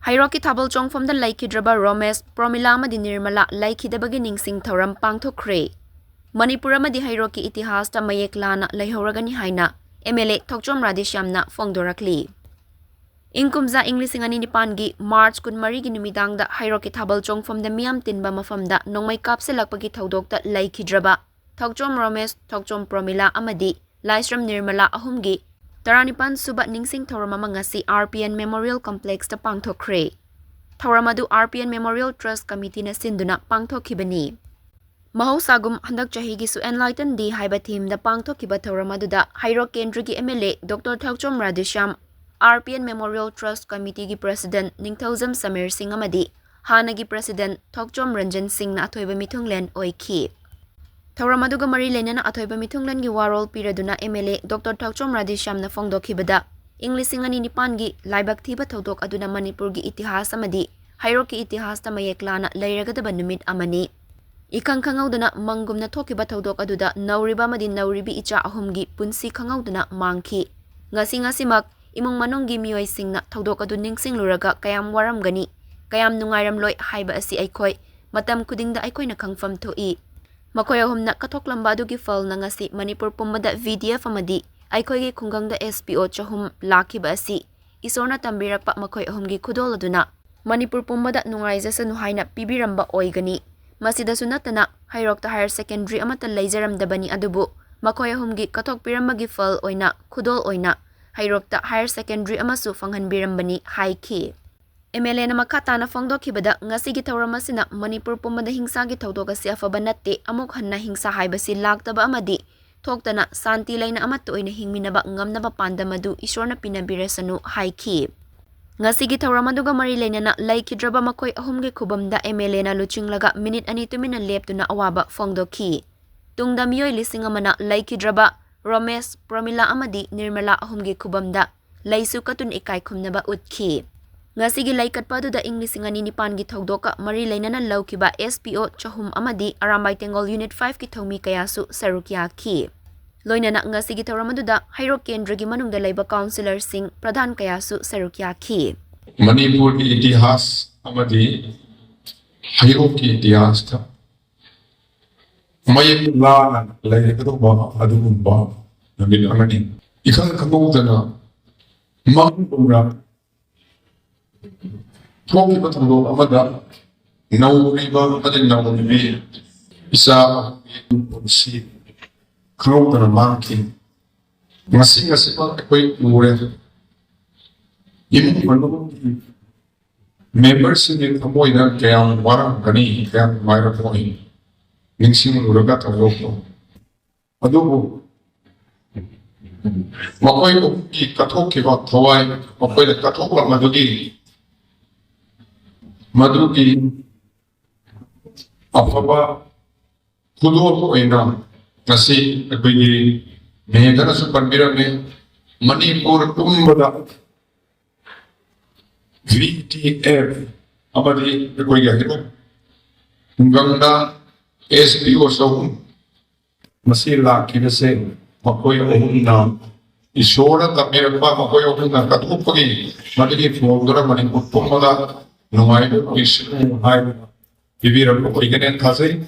Heirok ki thabal chongfamda leikhidraba Romesh, Promila amadi Nirmala leikhidabagi ningsing thouram pangthokhre. Manipur amadi Heirok ki itihash ta mayek lana leihouragani haina MLA Thokchom Radheshyam na fongdorakli. Ingkumza Englishing ani nipangi March 13 gi numidangda Heirok ki thabal chongfamda miyam tinba mafamda nongmai kapselakpagi thodokta leikhidraba Thokchom Romesh, Thokchom Promila amadi Laisram Nirmala ahumgi Taranipan suba ningsing thouram ngasi RPN Memorial Complex ta pangthokhre. Thouram adu RPN Memorial Trust Committee na sinduna pangthokhibani. Mahosagum handak chahi gi su enlighten di haiba theme da pangthokhiba thouram adu da Heirok Kendra gi MLA Dr. Thokchom Radheshyam, RPN Memorial Trust Committee gi President Ningthozam Samir Singh amadi Hana gi President Thokchom Ranjan Singh na athoiba mithunglen oikhi. Thouram aduga mari leinana athoiba mithunglan gi warol piraduna MLA Dr. Thokchom Radheshyam na fongdokhibada Englishing ani nipan gi laibak thiba thodok aduna Manipur gi itihash amadi Heirok ki itihash ta mayek lana leiragadaba numit amani. Ikang khangauduna mangumna thokiba thodok aduda nauriba amadi nauribi icha ahumgi punsi khangauduna mangki. Ngasi imung manunggi miyoi singna thodok adu ningsing luraga kayam waramgani kayam nungairam loi haiba asi aikhoi matam kudingda aikhoi na khangfam thoi. Makoy ahumna kathoklamba adugi fal na ngasi Manipur pumbada VDF amadi aikhoi gi khungangda SPO chahum lakhiba asi isorna tambirakpa makoy ahumgi khudol aduna Manipur pumbada nungaizasanu haina pibiramba oigani. Masida sunatana Heirok ta higher secondary amata leijaramdabani adubu makoy ahumgi kathokpirambagi fal oina khudol oina Heirok ta higher secondary amasu fanghanbirambani haiki. MLA na makata na fongdokhibada ngasi gi thouram asina Manipur pumbada hingsa gi thodok asi afaba natte amuk hanna hingsa haibasi laktaba amadi thoktana santi laina amat oina hingminaba ngamnaba pandamadu isorna pinabirasanu haiki. Ngasi gi thouram aduga mari leinana leikhidraba makoy ahumgi khubamda MLA na luchinglaga minute ani tumina leptuna awaba fongdokhi. Tungda miyoi lising amana leikhidraba Romesh, Promila amadi Nirmala ahumgi khubamda leisu katun ikai khumnaba utkhi. Ngasigi laikatpa da Englishing ani nipan gi thodokka mari leinana laukiba SPO chahum amadi Arambai Tengol Unit 5 ki thomi kayasu sarukya ki. Loinana ngasigi thouram da Heirok Kendra gi manungda leiba councillor sing pradhan kayasu sarukya ki. Manipur ki itihash amadi Heirok ki itihash tha mayek lana leikhidraba adugumba nagin amani ikang kangudana mangumra thokiba thodok amada nauriba amadi nauribi isa punsi khangudana mangki ngasi pa akhoi ure imung manunggi members ni thamoina kayam waramgani kayam mairakoi ningsing luraga thodok adubu makoy ki kathokhiba thawai makoy da kathokla madugi afaba khudol oina ngasi akogi megana su panbirane Manipur pumbada VTF amadi akogi Heirok ngangda SPO sahum masila kinase makoy ohuna isora tamirpa makoy ohuna kathokpagi madigi fongdora Manipur pumbada nungai isu hai bibiram ko iganen khasai